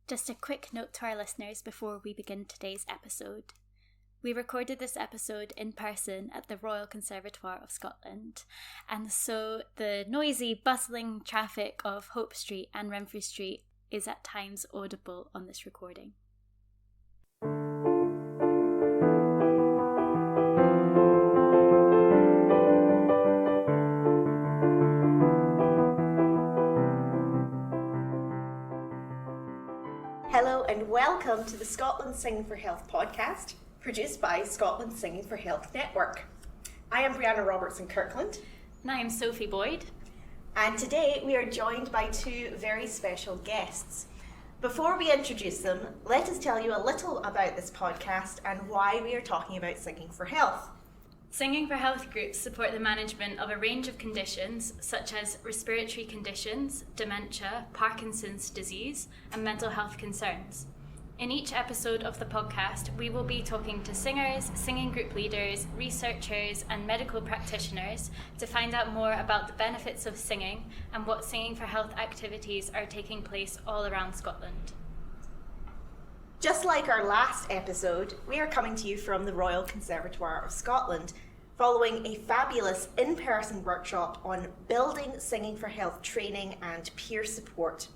Just a quick note to our listeners before we begin today's episode. We recorded this episode in person at the Royal Conservatoire of Scotland, and so the noisy, bustling traffic of Hope Street and Renfrew Street is at times audible on this recording. Hello and welcome to the Scotland Singing for Health podcast, produced by Scotland Singing for Health Network. I am Brianna Robertson-Kirkland. And I am Sophie Boyd. And today we are joined by two very special guests. Before we introduce them, let us tell you a little about this podcast and why we are talking about Singing for Health. Singing for Health groups support the management of a range of conditions such as respiratory conditions, dementia, Parkinson's disease, and mental health concerns. In each episode of the podcast, we will be talking to singers, singing group leaders, researchers, and medical practitioners to find out more about the benefits of singing and what Singing for Health activities are taking place all around Scotland. Just like our last episode, we are coming to you from the Royal Conservatoire of Scotland, following a fabulous in-person workshop on building Singing for Health training and peer support.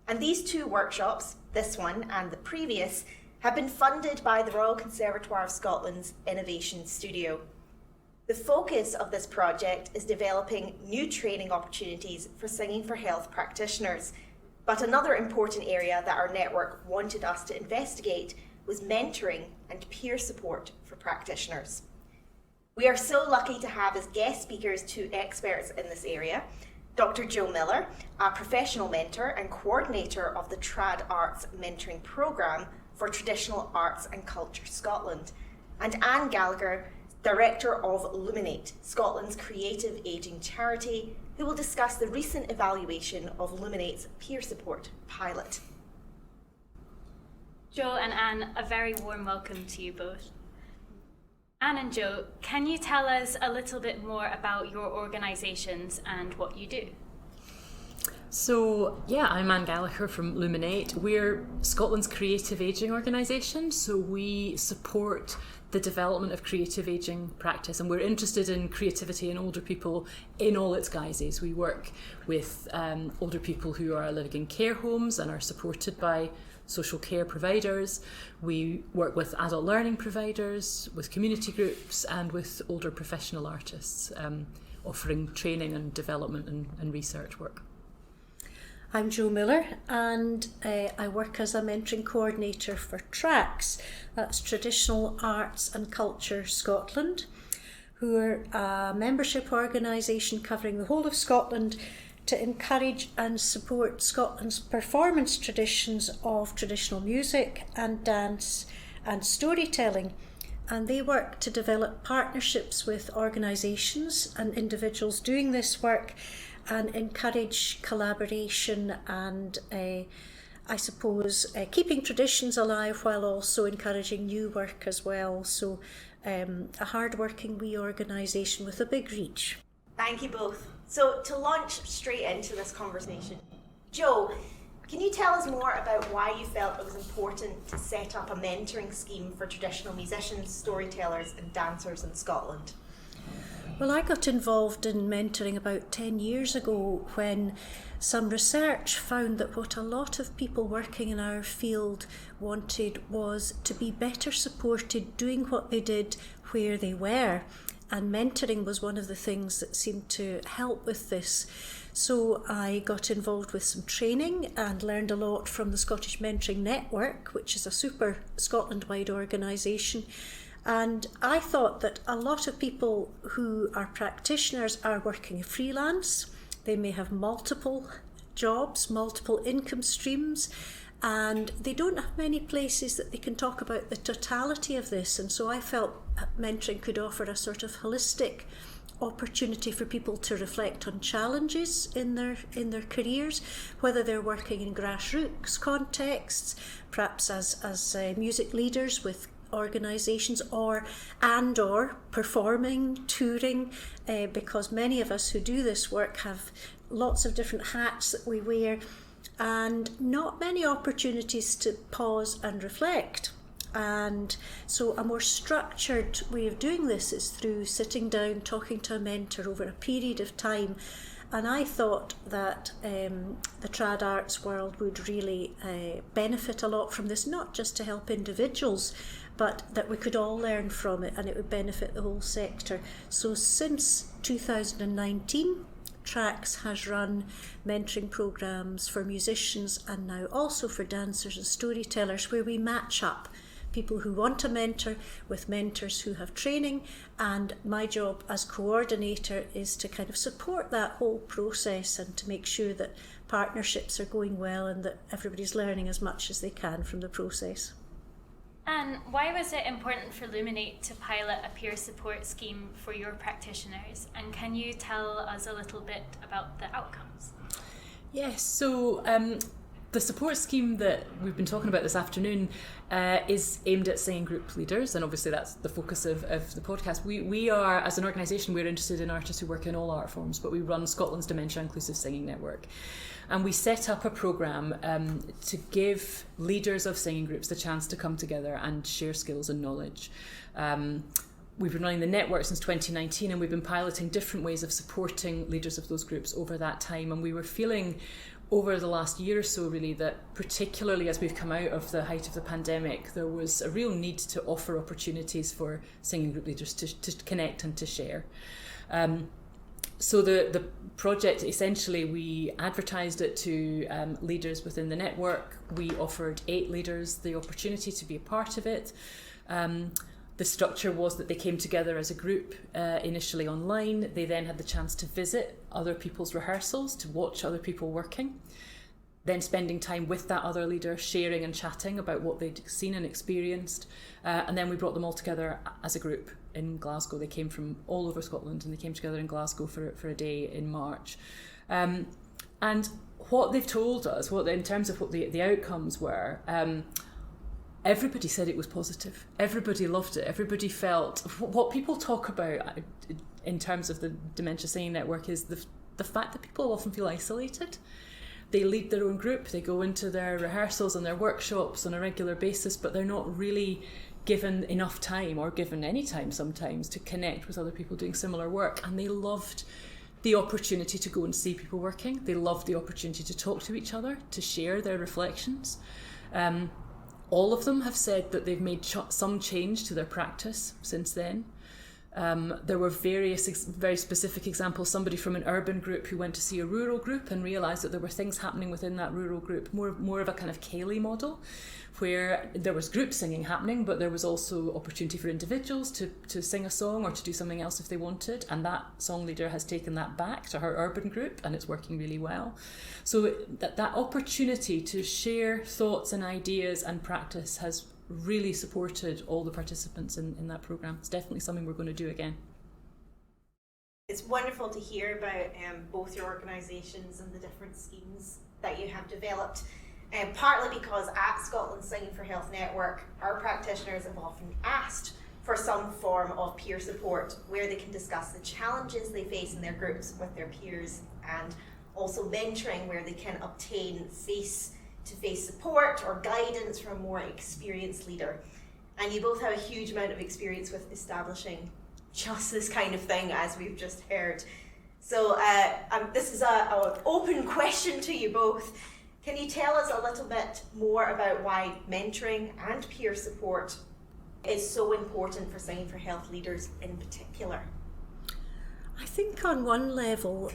And these two workshops, this one and the previous, have been funded by the Royal Conservatoire of Scotland's Innovation Studio. The focus of this project is developing new training opportunities for Singing for Health practitioners. But another important area that our network wanted us to investigate was mentoring and peer support for practitioners. We are so lucky to have as guest speakers two experts in this area, Dr. Jo Miller, a professional mentor and coordinator of the Trad Arts Mentoring Programme for Traditional Arts and Culture Scotland, and Anne Gallacher, Director of Luminate, Scotland's creative ageing charity, who will discuss the recent evaluation of Luminate's peer support pilot. Jo and Anne, a very warm welcome to you both. Anne and Jo, can you tell us a little bit more about your organisations and what you do? So, I'm Anne Gallacher from Luminate. We're Scotland's creative ageing organisation, so we support the development of creative ageing practice, and we're interested in creativity in older people in all its guises. We work with older people who are living in care homes and are supported by social care providers. We work with adult learning providers, with community groups, and with older professional artists, offering training and development and research work. I'm Jo Miller, and I work as a mentoring coordinator for TRACS, that's Traditional Arts and Culture Scotland, who are a membership organisation covering the whole of Scotland to encourage and support Scotland's performance traditions of traditional music and dance and storytelling. And they work to develop partnerships with organisations and individuals doing this work and encourage collaboration and, keeping traditions alive while also encouraging new work as well. So a hard-working wee organisation with a big reach. Thank you both. So to launch straight into this conversation, Jo, can you tell us more about why you felt it was important to set up a mentoring scheme for traditional musicians, storytellers and dancers in Scotland? Well, I got involved in mentoring about 10 years ago when some research found that what a lot of people working in our field wanted was to be better supported doing what they did where they were. And mentoring was one of the things that seemed to help with this. So I got involved with some training and learned a lot from the Scottish Mentoring Network, which is a super Scotland-wide organisation. And I thought that a lot of people who are practitioners are working freelance. They may have multiple jobs, multiple income streams, and they don't have many places that they can talk about the totality of this. And so I felt mentoring could offer a sort of holistic opportunity for people to reflect on challenges in their careers, whether they're working in grassroots contexts, perhaps as music leaders with organisations, or performing, touring, because many of us who do this work have lots of different hats that we wear, and not many opportunities to pause and reflect. And so a more structured way of doing this is through sitting down, talking to a mentor over a period of time. And I thought that the trad arts world would really benefit a lot from this, not just to help individuals, but that we could all learn from it and it would benefit the whole sector. So since 2019, Tracks has run mentoring programs for musicians and now also for dancers and storytellers, where we match up people who want a mentor with mentors who have training, and my job as coordinator is to kind of support that whole process and to make sure that partnerships are going well and that everybody's learning as much as they can from the process. And why was it important for Luminate to pilot a peer support scheme for your practitioners? And can you tell us a little bit about the outcomes? Yes, so the support scheme that we've been talking about this afternoon is aimed at singing group leaders, and obviously that's the focus of the podcast. We are, as an organisation, we're interested in artists who work in all art forms, but we run Scotland's Dementia Inclusive Singing Network. And we set up a programme to give leaders of singing groups the chance to come together and share skills and knowledge. We've been running the network since 2019, and we've been piloting different ways of supporting leaders of those groups over that time. And we were feeling over the last year or so, really, that particularly as we've come out of the height of the pandemic, there was a real need to offer opportunities for singing group leaders to connect and to share. So the project, essentially, we advertised it to leaders within the network. We offered 8 leaders the opportunity to be a part of it. The structure was that they came together as a group, initially online. They then had the chance to visit other people's rehearsals, to watch other people working, then spending time with that other leader, sharing and chatting about what they'd seen and experienced. And then we brought them all together as a group in Glasgow. They came from all over Scotland, and they came together in Glasgow for a day in March. And what they've told us, in terms of what the outcomes were, everybody said it was positive. Everybody loved it. Everybody felt what people talk about in terms of the Dementia Singing Network is the fact that people often feel isolated. They lead their own group, they go into their rehearsals and their workshops on a regular basis, but they're not really given enough time, or given any time sometimes, to connect with other people doing similar work. And they loved the opportunity to go and see people working. They loved the opportunity to talk to each other, to share their reflections. All of them have said that they've made some change to their practice since then. There were various very specific examples. Somebody from an urban group who went to see a rural group and realised that there were things happening within that rural group, more of a kind of Cayley model, where there was group singing happening, but there was also opportunity for individuals to sing a song or to do something else if they wanted. And that song leader has taken that back to her urban group, and it's working really well. So that opportunity to share thoughts and ideas and practice has really supported all the participants in that programme. It's definitely something we're going to do again. It's wonderful to hear about both your organisations and the different schemes that you have developed. Partly because at Scotland's Singing for Health Network, our practitioners have often asked for some form of peer support where they can discuss the challenges they face in their groups with their peers, and also mentoring where they can obtain face-to-face support or guidance from a more experienced leader. And you both have a huge amount of experience with establishing just this kind of thing, as we've just heard. So this is an open question to you both. Can you tell us a little bit more about why mentoring and peer support is so important for Singing for Health leaders in particular? I think on one level,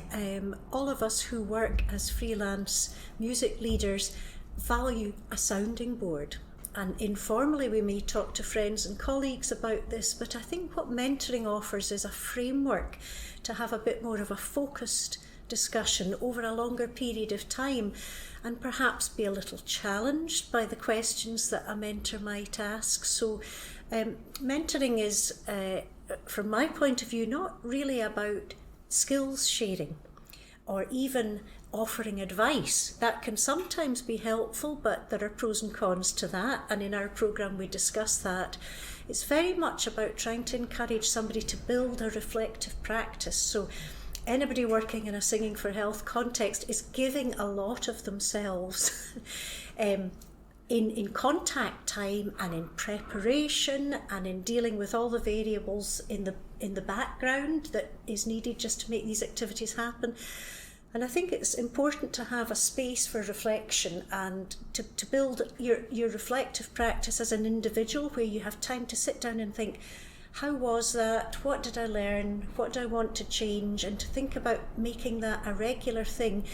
all of us who work as freelance music leaders value a sounding board. And informally we may talk to friends and colleagues about this, but I think what mentoring offers is a framework to have a bit more of a focused discussion over a longer period of time, and perhaps be a little challenged by the questions that a mentor might ask. So mentoring is, from my point of view, not really about skills sharing or even offering advice. That can sometimes be helpful, but there are pros and cons to that, and in our programme we discuss that. It's very much about trying to encourage somebody to build a reflective practice. So anybody working in a Singing for Health context is giving a lot of themselves in contact time and in preparation and in dealing with all the variables in the background that is needed just to make these activities happen. And I think it's important to have a space for reflection and to build your reflective practice as an individual, where you have time to sit down and think, how was that? What did I learn? What do I want to change? And to think about making that a regular thing,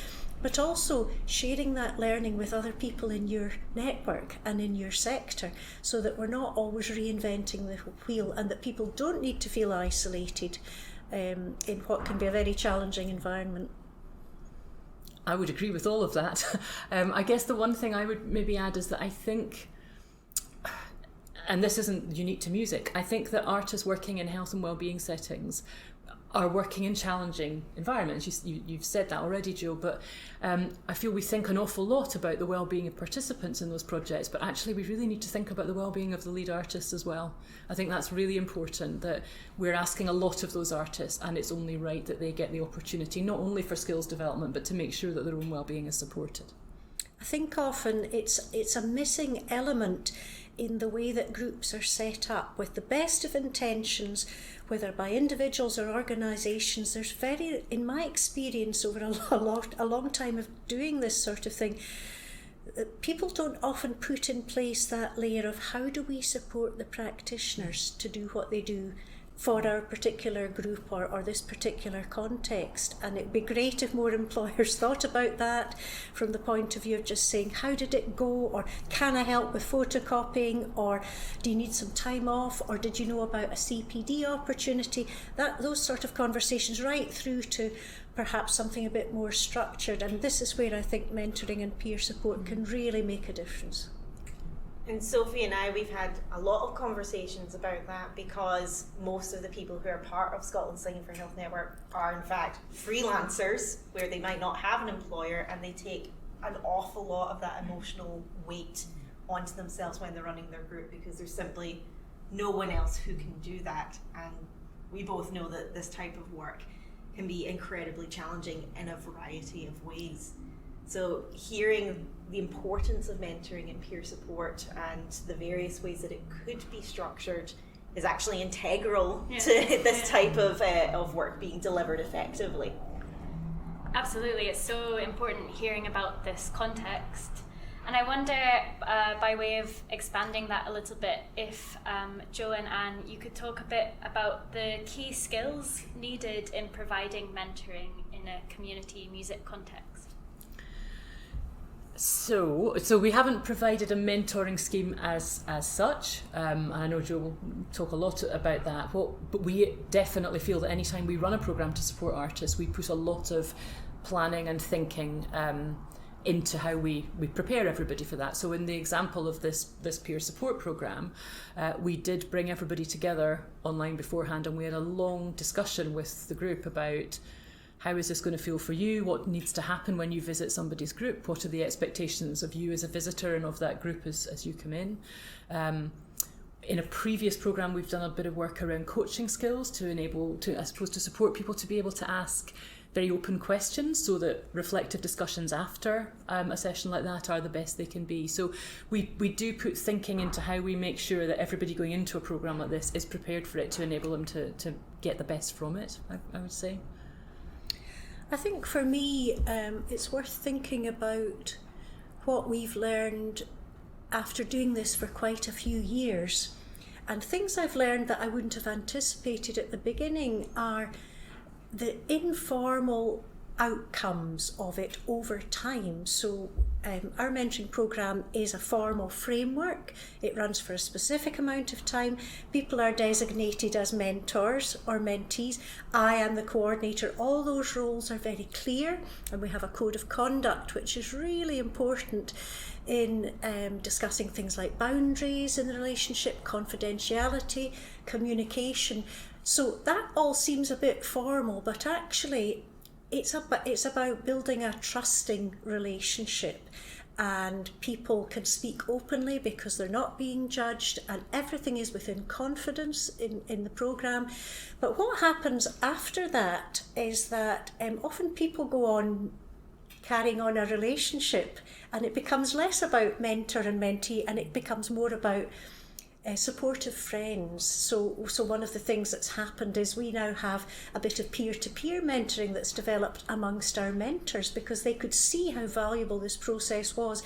but also sharing that learning with other people in your network and in your sector, so that we're not always reinventing the wheel, and that people don't need to feel isolated in what can be a very challenging environment. I would agree with all of that. I guess the one thing I would maybe add is that I think, and this isn't unique to music, I think that artists working in health and wellbeing settings are working in challenging environments. You've said that already, Jill, but I feel we think an awful lot about the wellbeing of participants in those projects, but actually we really need to think about the wellbeing of the lead artists as well. I think that's really important, that we're asking a lot of those artists, and it's only right that they get the opportunity, not only for skills development, but to make sure that their own wellbeing is supported. I think often it's a missing element in the way that groups are set up. With the best of intentions, whether by individuals or organisations, there's very, in my experience over a long time of doing this sort of thing, people don't often put in place that layer of how do we support the practitioners to do what they do for our particular group or this particular context. And it'd be great if more employers thought about that from the point of view of just saying, how did it go? Or can I help with photocopying? Or do you need some time off? Or did you know about a CPD opportunity? Those sort of conversations, right through to perhaps something a bit more structured. And this is where I think mentoring and peer support can really make a difference. And Sophie and I, we've had a lot of conversations about that, because most of the people who are part of Scotland's Singing for Health Network are in fact freelancers, where they might not have an employer, and they take an awful lot of that emotional weight onto themselves when they're running their group, because there's simply no one else who can do that. And we both know that this type of work can be incredibly challenging in a variety of ways. So hearing the importance of mentoring and peer support and the various ways that it could be structured is actually integral to this type of work being delivered effectively. Absolutely, it's so important hearing about this context. And I wonder, by way of expanding that a little bit, if Jo and Anne, you could talk a bit about the key skills needed in providing mentoring in a community music context. So we haven't provided a mentoring scheme as such. I know Jo will talk a lot about that. But we definitely feel that anytime we run a programme to support artists, we put a lot of planning and thinking into how we prepare everybody for that. So in the example of this peer support programme, we did bring everybody together online beforehand, and we had a long discussion with the group about how is this going to feel for you? What needs to happen when you visit somebody's group? What are the expectations of you as a visitor and of that group as you come in? In a previous programme, we've done a bit of work around coaching skills to support people to be able to ask very open questions, so that reflective discussions after a session like that are the best they can be. So we do put thinking into how we make sure that everybody going into a programme like this is prepared for it, to enable them to get the best from it, I would say. I think for me, it's worth thinking about what we've learned after doing this for quite a few years. And things I've learned that I wouldn't have anticipated at the beginning are the informal outcomes of it over time. So our mentoring programme is a formal framework. It runs for a specific amount of time. People are designated as mentors or mentees. I am the coordinator. All those roles are very clear, and we have a code of conduct which is really important in discussing things like boundaries in the relationship, confidentiality, communication. So that all seems a bit formal, but actually it's about building a trusting relationship and people can speak openly because they're not being judged, and everything is within confidence in the programme. But what happens after that is that often people go on carrying on a relationship, and it becomes less about mentor and mentee, and it becomes more about supportive friends. So one of the things that's happened is we now have a bit of peer-to-peer mentoring that's developed amongst our mentors, because they could see how valuable this process was.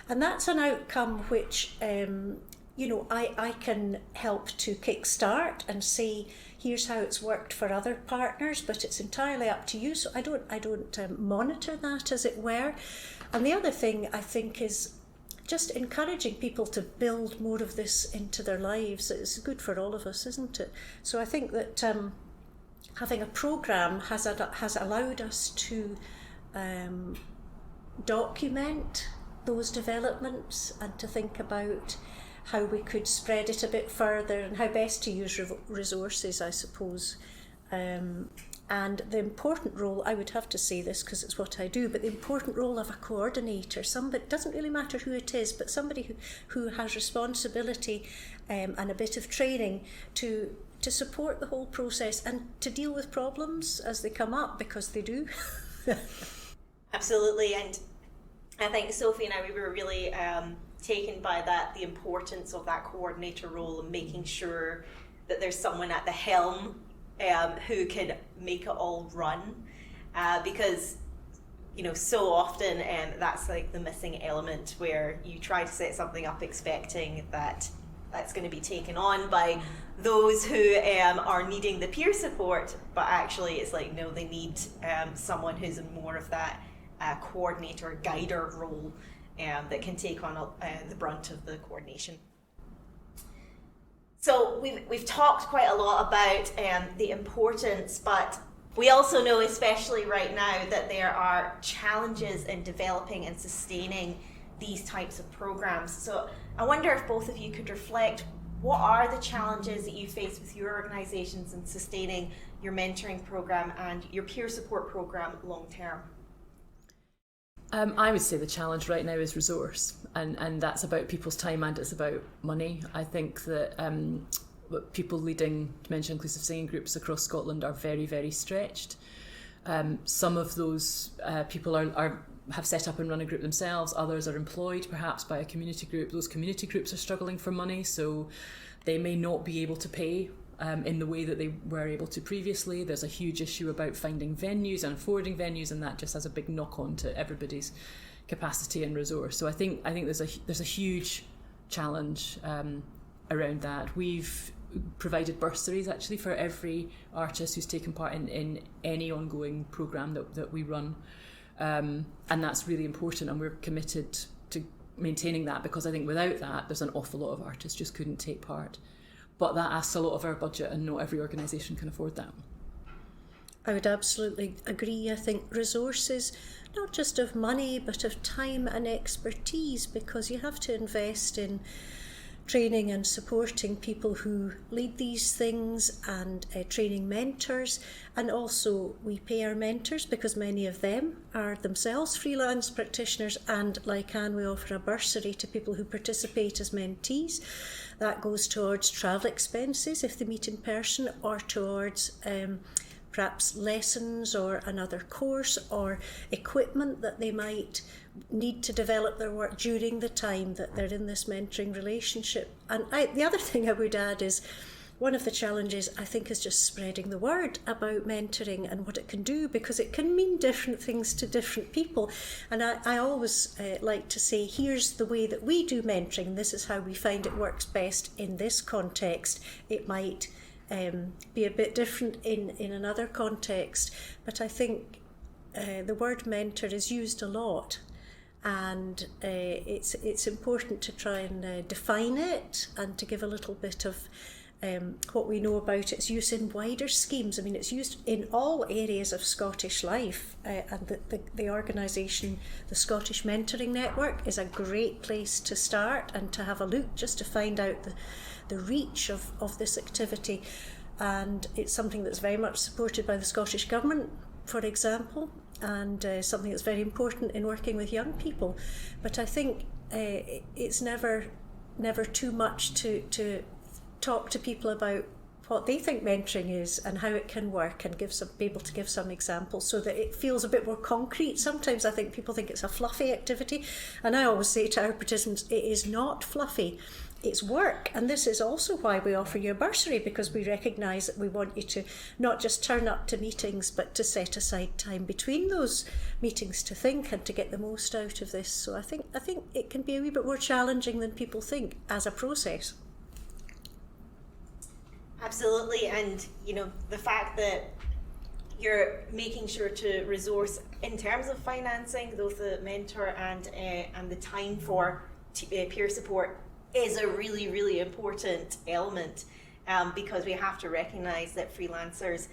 And that's an outcome which I can help to kickstart and say, here's how it's worked for other partners, but it's entirely up to you. So I don't monitor that, as it were. And the other thing I think is just encouraging people to build more of this into their lives. It's good for all of us, isn't it? So I think that having a programme has allowed us to document those developments and to think about how we could spread it a bit further and how best to use resources, I suppose. And the important role, I would have to say this because it's what I do, but the important role of a coordinator, somebody, it doesn't really matter who it is, but somebody who has responsibility and a bit of training to support the whole process and to deal with problems as they come up, because they do. Absolutely, and I think Sophie and I, we were really taken by that, the importance of that coordinator role and making sure that there's someone at the helm who can make it all run, because so often that's like the missing element, where you try to set something up expecting that that's going to be taken on by those who are needing the peer support, but actually it's like, no, they need someone who's in more of that coordinator, guider role that can take on the brunt of the coordination. So we've talked quite a lot about the importance, but we also know, especially right now, that there are challenges in developing and sustaining these types of programs. So I wonder if both of you could reflect, what are the challenges that you face with your organisations in sustaining your mentoring program and your peer support program long term? I would say the challenge right now is resource, and that's about people's time and it's about money. I think that people leading dementia inclusive singing groups across Scotland are very, very stretched. Some of those people have set up and run a group themselves, others are employed perhaps by a community group. Those community groups are struggling for money, so they may not be able to pay in the way that they were able to previously. There's a huge issue about finding venues and affording venues, and that just has a big knock-on to everybody's capacity and resource. So I think there's a huge challenge around that. We've provided bursaries actually for every artist who's taken part in any ongoing programme that we run, and that's really important, and we're committed to maintaining that, because I think without that there's an awful lot of artists just couldn't take part. But that asks a lot of our budget, and not every organisation can afford that. I would absolutely agree. I think resources, not just of money, but of time and expertise, because you have to invest in training and supporting people who lead these things, and training mentors. And also we pay our mentors because many of them are themselves freelance practitioners, and like Anne, we offer a bursary to people who participate as mentees. That goes towards travel expenses if they meet in person, or towards perhaps lessons or another course, or equipment that they might need to develop their work during the time that they're in this mentoring relationship. And the other thing I would add is, one of the challenges I think is just spreading the word about mentoring and what it can do, because it can mean different things to different people. And I always like to say, here's the way that we do mentoring, this is how we find it works best in this context. It might be a bit different in another context, but I think the word mentor is used a lot, and it's important to try and define it and to give a little bit of what we know about its use in wider schemes. I mean, it's used in all areas of Scottish life, and the organisation, the Scottish Mentoring Network, is a great place to start and to have a look, just to find out the reach of this activity. And it's something that's very much supported by the Scottish Government, for example. and something that's very important in working with young people. But I think it's never too much to talk to people about what they think mentoring is and how it can work, and be able to give some examples so that it feels a bit more concrete. Sometimes I think people think it's a fluffy activity, and I always say to our participants, it is not fluffy. It's work, and this is also why we offer you a bursary, because we recognise that we want you to not just turn up to meetings, but to set aside time between those meetings to think and to get the most out of this. So I think it can be a wee bit more challenging than people think as a process. Absolutely, and the fact that you're making sure to resource in terms of financing both the mentor and the time for peer support is a really, really important element, because we have to recognise that freelancers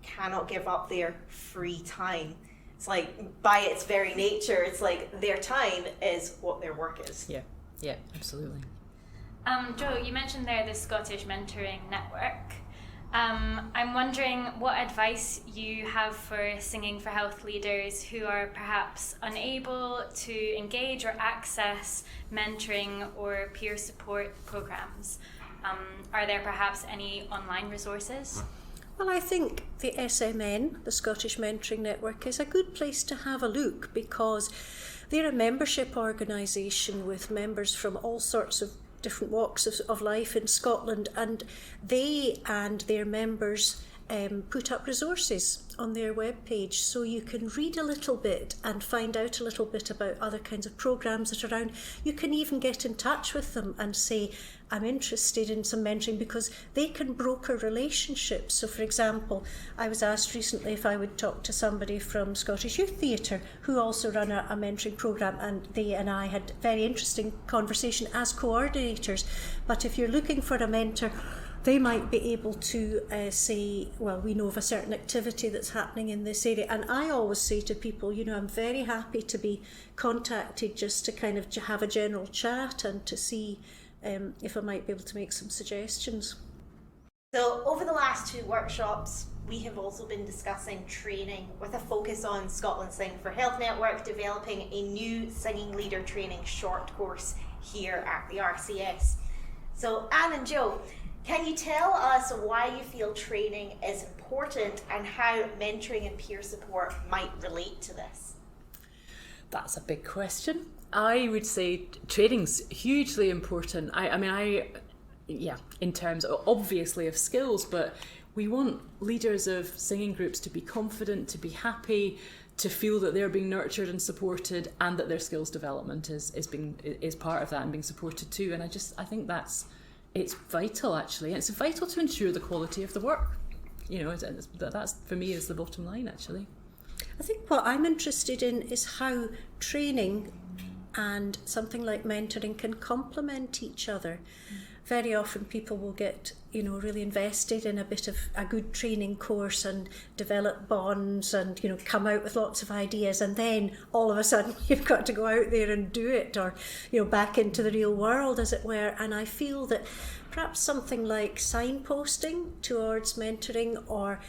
cannot give up their free time. It's like, by its very nature, it's like their time is what their work is. Yeah, absolutely. Jo, you mentioned there the Scottish Mentoring Network. I'm wondering what advice you have for Singing for Health leaders who are perhaps unable to engage or access mentoring or peer support programs. Are there perhaps any online resources? Well, I think the SMN, the Scottish Mentoring Network, is a good place to have a look, because they're a membership organisation with members from all sorts of different walks of life in Scotland, and they and their members put up resources on their webpage, so you can read a little bit and find out a little bit about other kinds of programmes that are around. You can even get in touch with them and say, I'm interested in some mentoring, because they can broker relationships. So for example, I was asked recently if I would talk to somebody from Scottish Youth Theatre who also run a mentoring programme, and they and I had a very interesting conversation as coordinators. But if you're looking for a mentor, they might be able to say, well, we know of a certain activity that's happening in this area. And I always say to people, I'm very happy to be contacted just to kind of have a general chat and to see if I might be able to make some suggestions. So over the last 2 workshops, we have also been discussing training with a focus on Scotland's Singing for Health Network developing a new singing leader training short course here at the RCS. So Anne and Jo, can you tell us why you feel training is important and how mentoring and peer support might relate to this? That's a big question. I would say training's hugely important. In terms obviously of skills, but we want leaders of singing groups to be confident, to be happy, to feel that they're being nurtured and supported, and that their skills development is part of that and being supported too. And I think it's vital, actually. It's vital to ensure the quality of the work. That's for me is the bottom line, actually. I think what I'm interested in is how training and something like mentoring can complement each other. Very often people will get, really invested in a bit of a good training course and develop bonds and, come out with lots of ideas, and then all of a sudden you've got to go out there and do it, or, back into the real world, as it were. And I feel that perhaps something like signposting towards mentoring or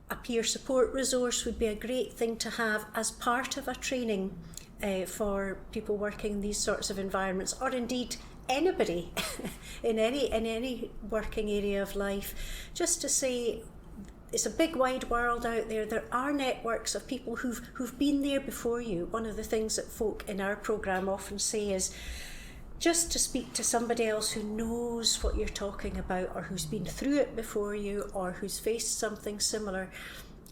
a peer support resource would be a great thing to have as part of a training for people working in these sorts of environments, or indeed anybody in any working area of life, just to say it's a big wide world out there. There are networks of people who've been there before you. One of the things that folk in our programme often say is just to speak to somebody else who knows what you're talking about, or who's been through it before you, or who's faced something similar,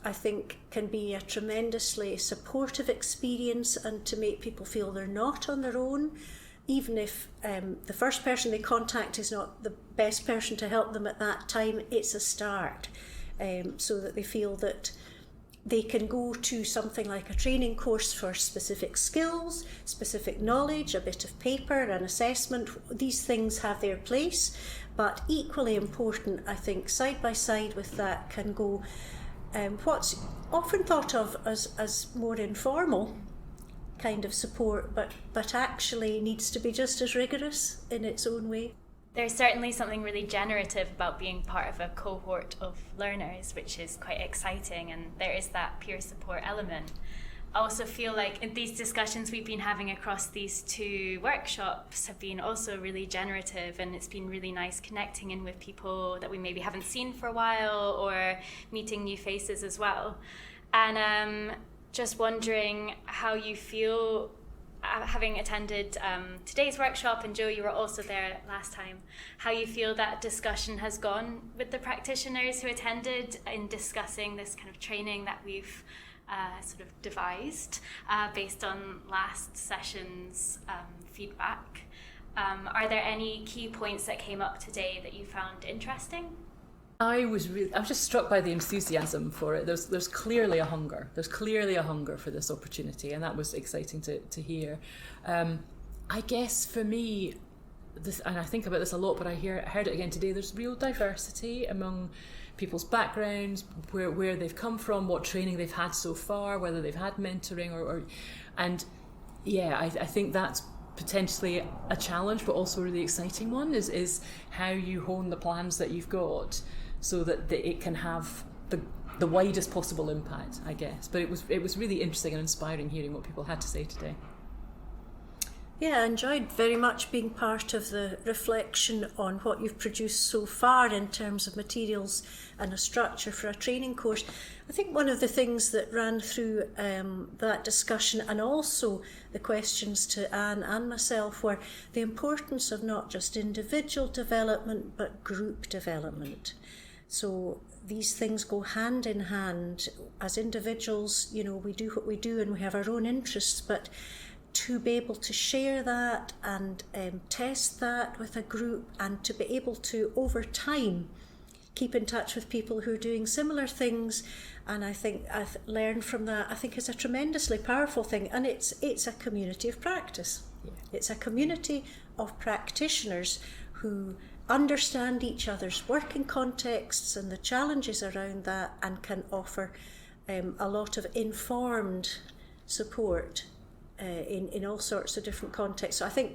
I think can be a tremendously supportive experience, and to make people feel they're not on their own, even if the first person they contact is not the best person to help them at that time. It's a start, so that they feel that they can go to something like a training course for specific skills, specific knowledge, a bit of paper, an assessment. These things have their place, but equally important, I think, side by side with that can go what's often thought of as more informal kind of support, but actually needs to be just as rigorous in its own way. There's certainly something really generative about being part of a cohort of learners, which is quite exciting, and there is that peer support element. also feel like in these discussions we've been having across these 2 workshops have been also really generative, and it's been really nice connecting in with people that we maybe haven't seen for a while, or meeting new faces as well. And just wondering how you feel having attended today's workshop, and Joe, you were also there last time, how you feel that discussion has gone with the practitioners who attended in discussing this kind of training that we've sort of devised based on last session's feedback. Are there any key points that came up today that you found interesting? I was just struck by the enthusiasm for it. There's clearly a hunger. There's clearly a hunger for this opportunity, and that was exciting to hear. I guess for me, and I think about this a lot, but I heard it again today, there's real diversity among people's backgrounds, where they've come from, what training they've had so far, whether they've had mentoring and yeah, I think that's potentially a challenge, but also a really exciting one, is how you hone the plans that you've got so that it can have the widest possible impact, I guess. But it was really interesting and inspiring hearing what people had to say today. Yeah, I enjoyed very much being part of the reflection on what you've produced so far in terms of materials and a structure for a training course. I think one of the things that ran through that discussion, and also the questions to Anne and myself, were the importance of not just individual development but group development. So these things go hand in hand. As individuals, we do what we do and we have our own interests, but to be able to share that and test that with a group, and to be able to, over time, keep in touch with people who are doing similar things. And I think I've learned from that, I think it's a tremendously powerful thing. And it's a community of practice. Yeah. It's a community of practitioners who understand each other's working contexts and the challenges around that, and can offer a lot of informed support in all sorts of different contexts. So I think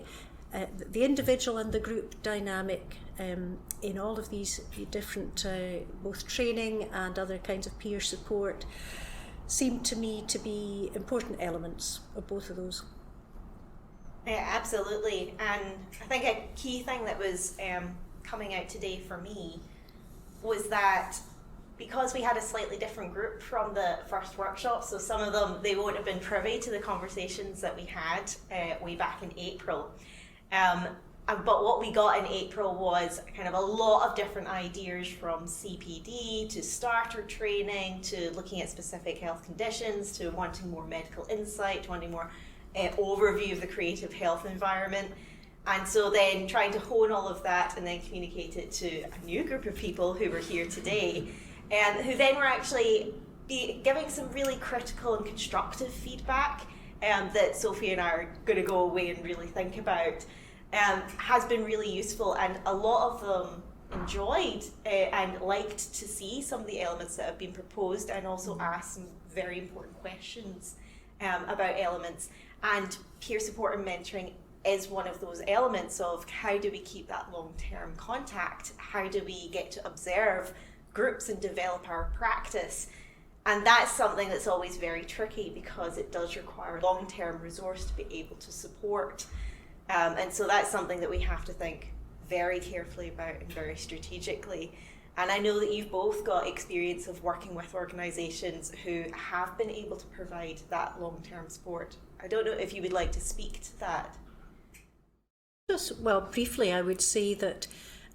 the individual and the group dynamic in all of these different both training and other kinds of peer support seem to me to be important elements of both of those. Yeah, absolutely. And I think a key thing that was coming out today for me was that because we had a slightly different group from the first workshop, so some of them, they won't have been privy to the conversations that we had way back in April. But what we got in April was kind of a lot of different ideas, from CPD to starter training to looking at specific health conditions to wanting more medical insight, to wanting more overview of the creative health environment. And so then trying to hone all of that and then communicate it to a new group of people who were here today, and who then were actually giving some really critical and constructive feedback that Sophie and I are going to go away and really think about, has been really useful. And a lot of them enjoyed and liked to see some of the elements that have been proposed, and also asked some very important questions about elements. And peer support and mentoring is one of those elements of how do we keep that long-term contact? How do we get to observe groups and develop our practice? And that's something that's always very tricky, because it does require long-term resource to be able to support. And so that's something that we have to think very carefully about and very strategically. And I know that you've both got experience of working with organisations who have been able to provide that long-term support. I don't know if you would like to speak to that. Well, briefly, I would say that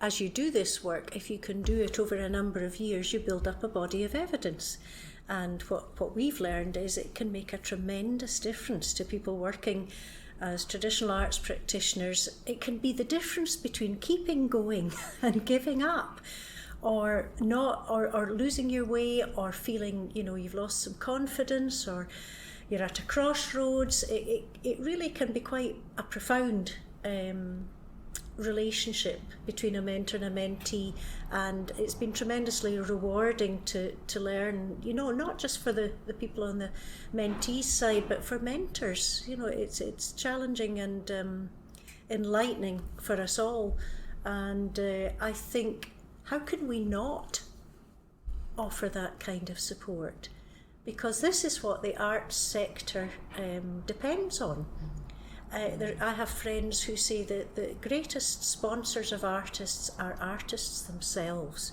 as you do this work, if you can do it over a number of years, you build up a body of evidence. And what we've learned is it can make a tremendous difference to people working as traditional arts practitioners. It can be the difference between keeping going and giving up, or not, or losing your way, or feeling you've lost some confidence, or you're at a crossroads. It really can be quite a profound relationship between a mentor and a mentee, and it's been tremendously rewarding to learn, not just for the people on the mentee side, but for mentors. It's challenging and enlightening for us all. And I think, how can we not offer that kind of support? because this is what the arts sector depends on. I have friends who say that the greatest sponsors of artists are artists themselves.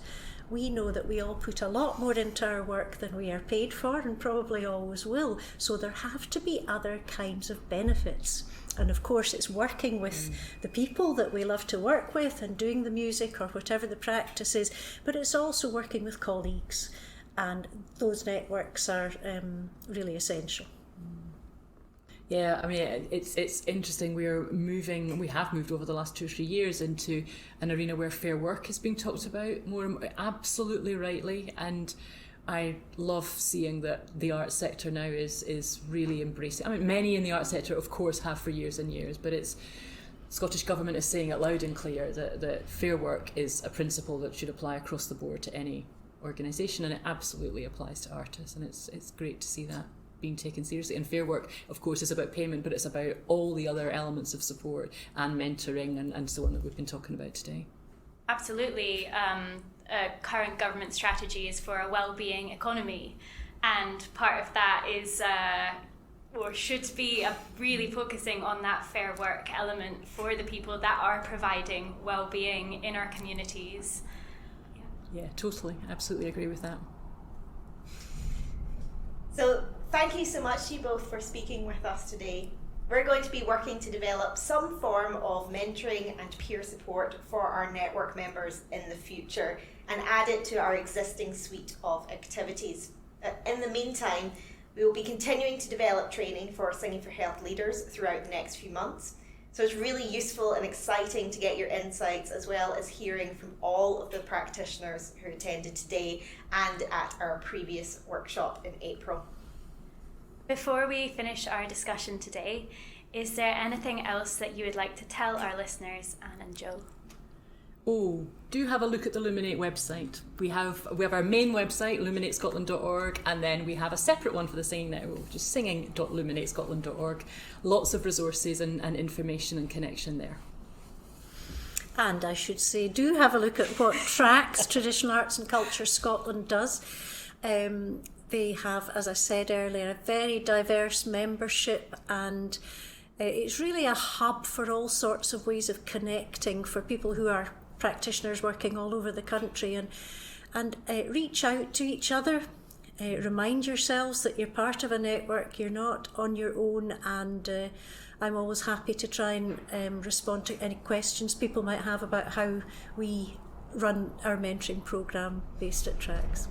We know that we all put a lot more into our work than we are paid for, and probably always will. So there have to be other kinds of benefits. And of course, it's working with the people that we love to work with and doing the music or whatever the practice is, but it's also working with colleagues. And those networks are really essential. Yeah, I mean, it's interesting. We have moved over the last 2 or 3 years into an arena where fair work is being talked about more and more, absolutely rightly. And I love seeing that the arts sector now is really embracing. I mean, many in the arts sector, of course, have for years and years, but Scottish Government is saying it loud and clear that fair work is a principle that should apply across the board to any organisation, and it absolutely applies to artists, and it's great to see that being taken seriously. And fair work, of course, is about payment, but it's about all the other elements of support and mentoring and so on that we've been talking about today. Absolutely. Current government strategy is for a well-being economy, and part of that is or should be really focusing on that fair work element for the people that are providing well-being in our communities. Yeah, totally. Absolutely agree with that. So thank you so much to you both for speaking with us today. We're going to be working to develop some form of mentoring and peer support for our network members in the future and add it to our existing suite of activities. In the meantime, we will be continuing to develop training for Singing for Health leaders throughout the next few months. So it's really useful and exciting to get your insights, as well as hearing from all of the practitioners who attended today and at our previous workshop in April. Before we finish our discussion today, is there anything else that you would like to tell our listeners, Anne and Joe? Oh, do have a look at the Luminate website. We have our main website, luminatescotland.org, and then we have a separate one for the Singing Network, which is singing.luminatescotland.org. Lots of resources and information and connection there. And I should say, do have a look at what Tracks Traditional Arts and Culture Scotland does. They have, as I said earlier, a very diverse membership, and it's really a hub for all sorts of ways of connecting for people who are practitioners working all over the country, and reach out to each other. Remind yourselves that you're part of a network, you're not on your own, and I'm always happy to try and respond to any questions people might have about how we run our mentoring programme based at Tracks.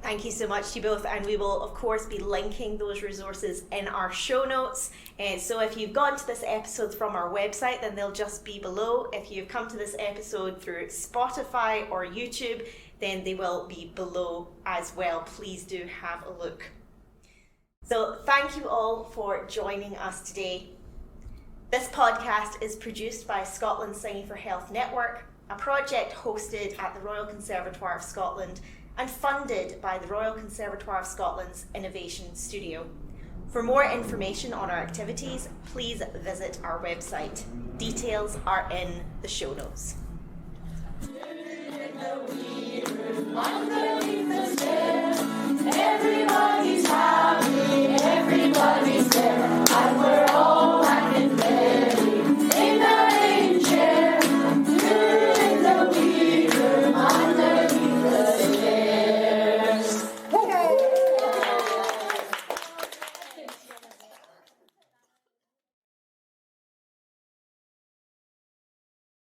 Thank you so much to you both, and we will of course be linking those resources in our show notes. So if you've gone to this episode from our website, then they'll just be below. If you've come to this episode through Spotify or YouTube, then they will be below as well. Please do have a look. So thank you all for joining us today. This podcast is produced by Scotland's Singing for Health Network, a project hosted at the Royal Conservatoire of Scotland and funded by the Royal Conservatoire of Scotland's Innovation Studio. For more information on our activities, please visit our website. Details are in the show notes. Underneath the stairs.